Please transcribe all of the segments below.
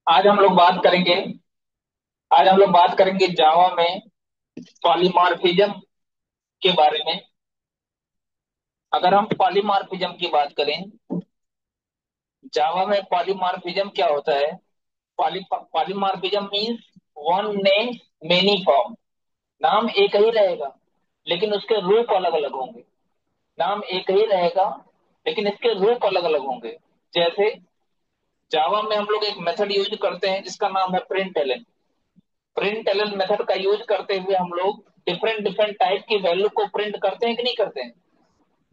आज हम लोग बात करेंगे आज हम लोग बात करेंगे जावा में पॉलीमॉर्फिज्म के बारे में। अगर हम पॉलीमॉर्फिज्म की बात करें, जावा में पॉलीमॉर्फिज्म क्या होता है? Polymorphism means one name many form. नाम एक ही रहेगा लेकिन उसके रूप अलग अलग होंगे। नाम एक ही रहेगा लेकिन इसके रूप अलग अलग होंगे। जैसे जावा में हम लोग एक मेथड यूज करते हैं जिसका नाम है println. Println method का यूज करते हुए हम लोग डिफरेंट डिफरेंट टाइप की वैल्यू को प्रिंट करते हैं कि नहीं करते हैं?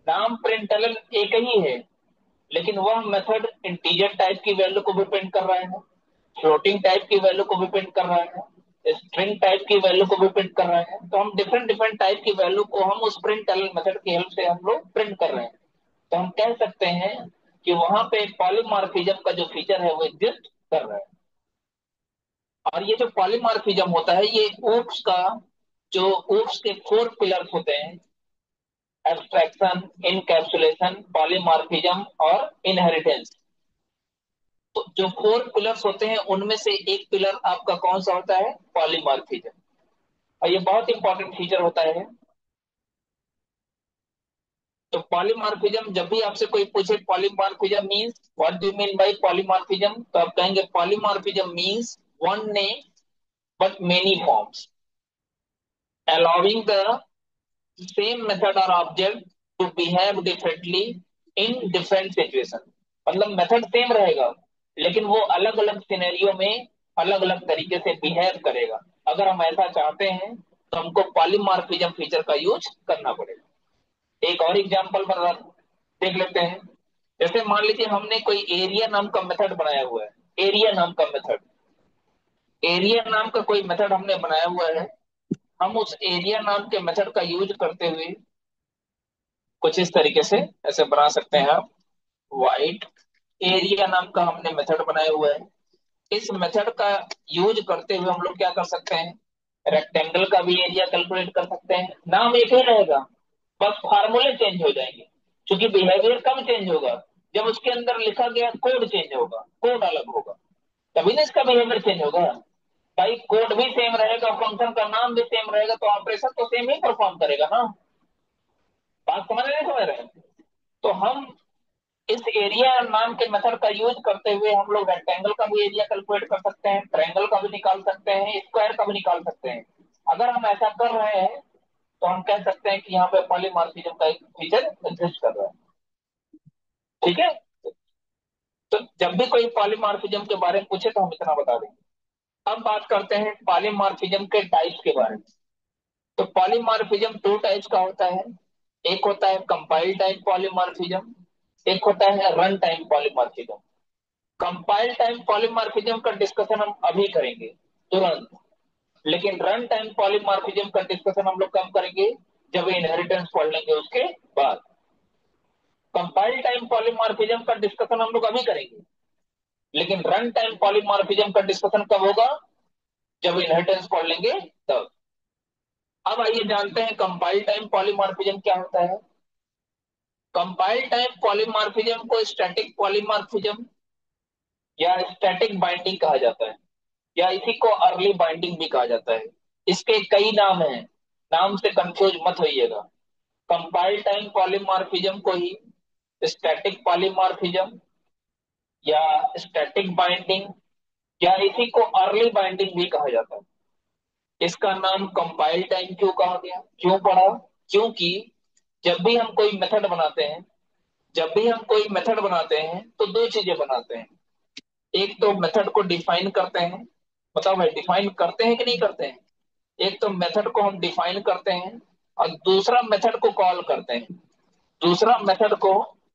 नाम प्रिंट एलन एक ही है लेकिन वह मेथड इंटीजर टाइप की वैल्यू को भी प्रिंट कर रहा है, फ्लोटिंग टाइप की वैल्यू को भी प्रिंट कर रहा है, स्ट्रिंग टाइप की वैल्यू को भी प्रिंट कर रहे हैं। तो हम डिफरेंट डिफरेंट टाइप की वैल्यू को हम उस प्रिंट एलन मेथड की हेल्प से हम लोग प्रिंट कर रहे हैं। तो हम कह सकते हैं कि वहां पे पॉलीमॉर्फिज्म का जो फीचर है वो एग्जिस्ट कर रहा है। और ये जो पॉलीमॉर्फिज्म होता है ये ओप्स का जो ओप्स के फोर पिलर्स होते हैं: एब्स्ट्रैक्शन, इनकैप्सुलेशन, पॉलीमॉर्फिज्म और इनहेरिटेंस। तो जो फोर पिलर्स होते हैं उनमें से एक पिलर आपका कौन सा होता है? पॉलीमॉर्फिज्म। और ये बहुत इंपॉर्टेंट फीचर होता है। तो पॉलीमॉर्फिज्म जब भी आपसे कोई पूछे polymorphism means what do you mean by polymorphism, तो आप कहेंगे polymorphism means one name but many forms allowing the same method or object to behave differently in different situation। मतलब मेथड सेम रहेगा लेकिन वो अलग अलग सिनेरियो में अलग अलग तरीके से बिहेव करेगा। अगर हम ऐसा चाहते हैं तो हमको पॉलीमॉर्फिज्म फीचर का यूज करना पड़ेगा। एक और एग्जांपल बता देख लेते हैं। जैसे मान लीजिए हमने कोई एरिया नाम का मेथड बनाया हुआ है। एरिया नाम का मेथड एरिया नाम का कोई मेथड हमने बनाया हुआ है। हम उस एरिया नाम के मेथड का यूज करते हुए कुछ इस तरीके से ऐसे बना सकते हैं आप। वाइड एरिया नाम का हमने मेथड बनाया हुआ है। इस मेथड का यूज करते हुए हम लोग क्या कर सकते हैं? रेक्टेंगल का भी एरिया कैलकुलेट कर सकते हैं। नाम एक ही रहेगा, बस फार्मूले चेंज हो जाएंगे। क्योंकि बिहेवियर कब चेंज होगा? जब उसके अंदर लिखा गया कोड चेंज होगा, कोड अलग होगा, तभी ना इसका बिहेवियर चेंज होगा। भाई कोड भी सेम रहेगा, फंक्शन का नाम भी सेम रहेगा तो ऑपरेशन तो सेम ही परफॉर्म करेगा ना। बात समझ रहे नहीं समझ रहे? तो हम इस एरिया नाम के मेथड का यूज करते हुए हम लोग रेक्टेंगल का भी एरिया कैलकुलेट कर सकते हैं, ट्रायंगल का भी निकाल सकते हैं, स्क्वायर का भी निकाल सकते हैं। अगर हम ऐसा कर रहे हैं तो हम कह सकते हैं कि यहाँ पे पॉलीमॉर्फिज्म का एक फीचर एग्जिस्ट कर रहा है। ठीक है। तो जब भी कोई पॉलीमॉर्फिज्म के बारे में पूछे तो हम इतना बता देंगे। अब बात करते हैं पॉलीमॉर्फिज्म के टाइप्स के बारे में। तो पॉलीमॉर्फिज्म टू टाइप्स का होता है। एक होता है कंपाइल टाइप पॉलीमॉर्फिज्म, एक होता है run time polymorphism. Compile time polymorphism का डिस्कशन हम अभी करेंगे तुरंत, लेकिन रन टाइम पॉलीमॉर्फिज्म का डिस्कशन हम लोग कब करेंगे? जब इनहेरिटेंस पढ़ लेंगे उसके बाद। कंपाइल टाइम पॉलीमॉर्फिज्म का डिस्कशन हम लोग अभी करेंगे, लेकिन रन टाइम पॉलीमॉर्फिज्म का डिस्कशन कब होगा? जब इनहेरिटेंस पढ़ लेंगे तब। अब आइए जानते हैं कंपाइल टाइम पॉलीमॉर्फिज्म क्या होता है। कंपाइल टाइम पॉलीमॉर्फिज्म को स्टैटिक पॉलीमॉर्फिज्म या स्टैटिक बाइंडिंग कहा जाता है, या इसी को अर्ली बाइंडिंग भी कहा जाता है। इसके कई नाम हैं, नाम से कंफ्यूज मत होइएगा। कंपाइल टाइम पॉलीमॉर्फिज्म को ही स्टैटिक पॉलीमॉर्फिज्म या स्टैटिक बाइंडिंग या इसी को अर्ली बाइंडिंग भी कहा जाता है। इसका नाम कंपाइल टाइम क्यों कहा गया, क्यों पड़ा? क्योंकि जब भी हम कोई मेथड बनाते हैं जब भी हम कोई मेथड बनाते हैं तो दो चीजें बनाते हैं। एक तो मेथड को डिफाइन करते हैं। बताओ भाई, डिफाइन करते हैं कि नहीं करते हैं? एक तो मेथड को हम डिफाइन करते हैं और दूसरा मेथड को कॉल करते हैं। दूसरा मेथड को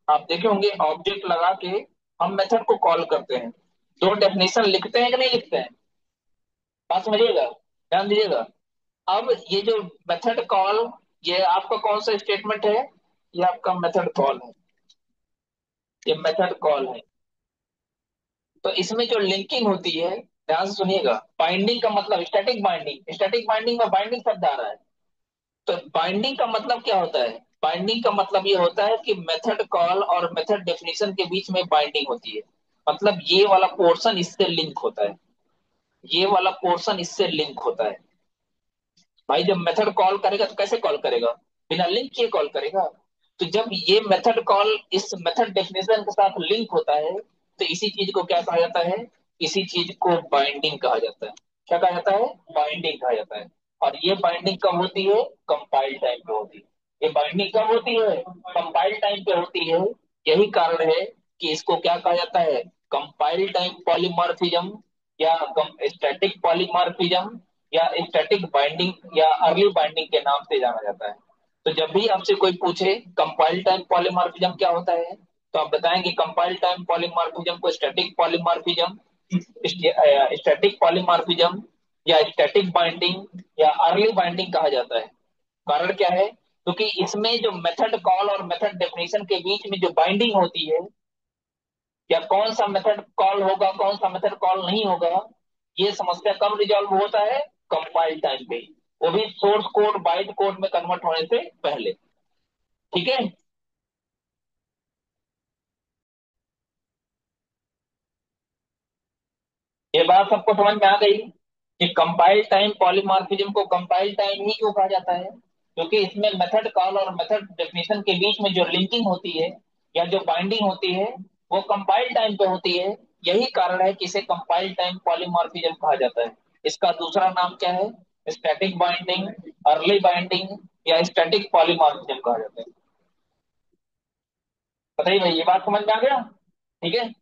आप देखे होंगे ऑब्जेक्ट लगा के हम मेथड को कॉल करते हैं। दो डेफिनेशन लिखते हैं कि नहीं लिखते हैं? बात समझिएगा, ध्यान दीजिएगा। अब ये जो मेथड कॉल, ये आपका कौन सा स्टेटमेंट है? ये आपका मेथड कॉल है। ये मेथड कॉल है। तो इसमें जो लिंकिंग होती है, ध्यान से सुनिएगा। बाइंडिंग का मतलब स्टैटिक बाइंडिंग में बाइंडिंग शब्द आ रहा है। तो बाइंडिंग का मतलब क्या होता है? बाइंडिंग का मतलब ये होता है कि मेथड कॉल और मेथड डेफिनेशन के बीच में बाइंडिंग होती है। मतलब ये वाला पोर्शन इससे लिंक होता है, ये वाला पोर्शन इससे लिंक होता है। भाई जब मेथड कॉल करेगा तो कैसे कॉल करेगा? बिना लिंक किए कॉल करेगा। तो जब ये मेथड कॉल इस मेथड डेफिनेशन के साथ लिंक होता है, तो इसी चीज को क्या कहा जाता है? इसी चीज को बाइंडिंग कहा जाता है। क्या कहा जाता है? बाइंडिंग कहा जाता है। और ये बाइंडिंग कब होती है? कंपाइल टाइम पे होती है। ये बाइंडिंग कब होती है? कंपाइल टाइम पे होती है। यही कारण है कि इसको क्या कहा जाता है? कंपाइल टाइम पॉलीमॉर्फिज्म, या स्टैटिक पॉलीमॉर्फिज्म, या स्टैटिक बाइंडिंग, या अर्ली बाइंडिंग के नाम से जाना जाता है। तो जब भी आपसे कोई पूछे कंपाइल टाइम पॉलीमॉर्फिज्म क्या होता है, तो आप बताएंगे कंपाइल टाइम पॉलीमॉर्फिज्म को स्टैटिक पॉलीमॉर्फिज्म, स्टैटिक पॉलीमॉर्फिज्म, या स्टैटिक बाइंडिंग, या अर्ली बाइंडिंग कहा जाता है। कारण क्या है? क्योंकि इसमें जो मेथड कॉल और मेथड डेफिनेशन के बीच में जो बाइंडिंग होती है, या कौन सा मेथड कॉल होगा कौन सा मेथड कॉल नहीं होगा, ये समस्या कब रिजॉल्व होता है? कंपाइल टाइम पे, वो भी सोर्स कोड बाइट कोड में कन्वर्ट होने से पहले। ठीक है। ये बात सबको समझ में आ गई कि कंपाइल टाइम पॉलीमॉर्फिज्म को कंपाइल टाइम ही क्यों कहा जाता है? क्योंकि इसमें मेथड कॉल और मेथड डेफिनेशन के बीच में जो लिंकिंग होती है, या जो बाइंडिंग होती है, वो कंपाइल टाइम पे होती है। यही कारण है कि इसे कंपाइल टाइम पॉलीमॉर्फिज्म कहा जाता है। इसका दूसरा नाम क्या है? स्टैटिक बाइंडिंग, अर्ली बाइंडिंग, या स्टैटिक पॉलीमॉर्फिज्म कहा जाता है। बताइए भाई, ये बात समझ में आ गया? ठीक है।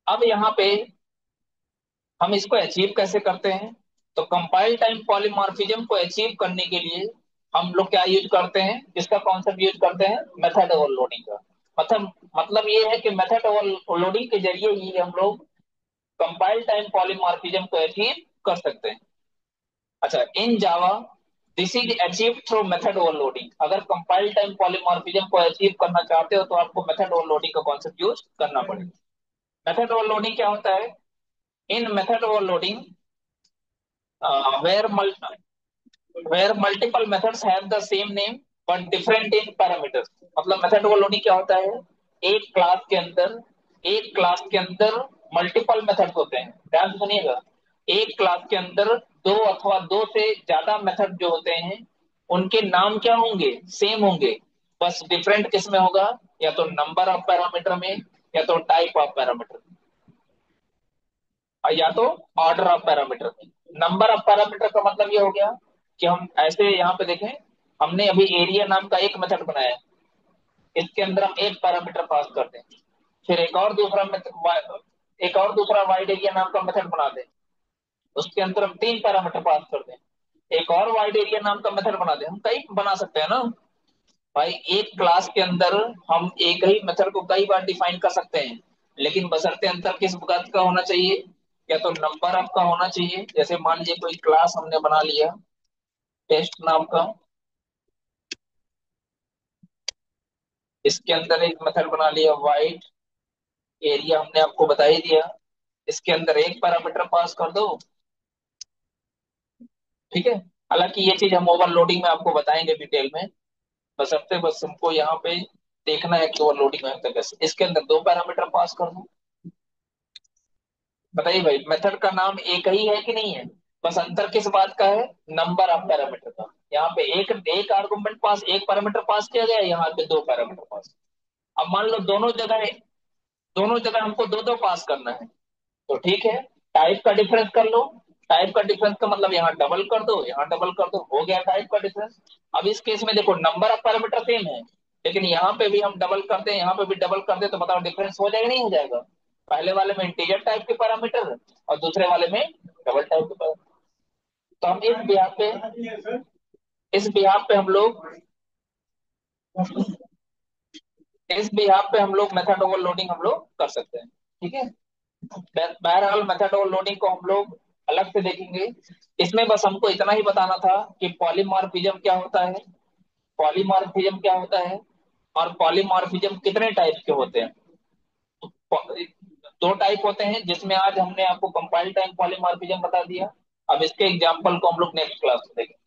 अब यहाँ पे हम इसको अचीव कैसे करते हैं? तो कंपाइल टाइम पॉलीमॉर्फिज्म को अचीव करने के लिए हम लोग क्या यूज करते हैं? इसका कॉन्सेप्ट यूज करते हैं, मेथड ओवरलोडिंग का। मतलब ये है कि मेथड ओवरलोडिंग के जरिए ही हम लोग कंपाइल टाइम पॉलीमॉर्फिज्म को अचीव कर सकते हैं। अच्छा, in Java this is achieve through method overloading. अगर कंपाइल टाइम पॉलीमॉर्फिज्म को अचीव करना चाहते हो तो आपको मेथड ओवरलोडिंग का कॉन्सेप्ट यूज करना पड़ेगा। मेथड ओवरलोडिंग क्या होता है? In method overloading where where multiple methods have the same name but different in parameters। मतलब मेथड ओवरलोडिंग क्या होता है? एक क्लास के अंदर एक क्लास के अंदर मल्टीपल मेथड्स होते हैं। ध्यान से सुनिएगा। एक क्लास के अंदर दो अथवा दो से ज्यादा मेथड जो होते हैं, उनके नाम क्या होंगे? सेम होंगे। बस डिफरेंट किस में होगा? या तो नंबर ऑफ पैरामीटर में, या तो टाइप ऑफ पैरामीटर, या तो ऑर्डर ऑफ पैरामीटर में। नंबर ऑफ पैरामीटर का मतलब ये हो गया कि हम ऐसे यहाँ पे देखें, हमने अभी एरिया नाम का एक मेथड बनाया है। इसके अंदर हम एक पैरामीटर पास कर दें। फिर एक और दूसरा वाइड एरिया नाम का मेथड बना दें। उसके अंदर हम तीन पैरामीटर पास कर दें। एक और वाइड एरिया नाम का मेथड बना दें। हम कई बना सकते हैं ना भाई। एक क्लास के अंदर हम एक ही मेथड को कई बार डिफाइन कर सकते हैं, लेकिन बशर्ते अंतर किस बात का होना चाहिए? या तो नंबर ऑफ का होना चाहिए। जैसे मान लीजिए कोई क्लास हमने बना लिया टेस्ट नाम का, इसके अंदर एक मेथड बना लिया वाइड एरिया, हमने आपको बता ही दिया। इसके अंदर एक पैरामीटर पास कर दो। ठीक है। हालांकि ये चीज हम ओवरलोडिंग में आपको बताएंगे डिटेल में। बस हमको यहाँ पे देखना है कि ओवरलोडिंग में होता है कैसे। इसके अंदर दो पैरामीटर पास कर दो। बताइए भाई, मेथड का नाम एक ही है कि नहीं है? बस अंतर किस बात का है? नंबर ऑफ पैरामीटर का। यहाँ पे एक एक आर्गुमेंट पास, एक पैरामीटर पास किया गया, यहाँ पे दो पैरामीटर पास। अब मान लो दोनों जगह हमको दो दो पास करना है, तो ठीक है, टाइप का डिफरेंस कर लो। टाइप का डिफरेंस का मतलब यहाँ डबल कर दो, यहाँ डबल कर दो, हो गया टाइप का डिफरेंस। अब इस केस में देखो नंबर ऑफ पैरामीटर सेम है, लेकिन यहाँ पे भी हम डबल करते हैं, यहाँ पे भी डबल करते हैं, तो बताओ डिफरेंस हो जाएगा नहीं हो जाएगा? पहले वाले में इंटीजर टाइप के पैरामीटर और दूसरे वाले में डबल टाइप के पैरामीटर। तो हम इस बिहाफ पे हम लोग इस बिहाफ पे हम लोग मेथड ओवरलोडिंग हम लोग कर सकते हैं। ठीक है। बहरहाल मेथड ओवरलोडिंग को हम लोग अलग से देखेंगे। इसमें बस हमको इतना ही बताना था कि पॉलीमॉर्फिज्म क्या होता है, पॉलीमॉर्फिज्म क्या होता है, और पॉलीमॉर्फिज्म कितने टाइप के होते हैं। दो टाइप होते हैं, जिसमें आज हमने आपको कंपाइल टाइम पॉलीमॉर्फिज्म बता दिया। अब इसके एग्जांपल को हम लोग नेक्स्ट क्लास में देखेंगे।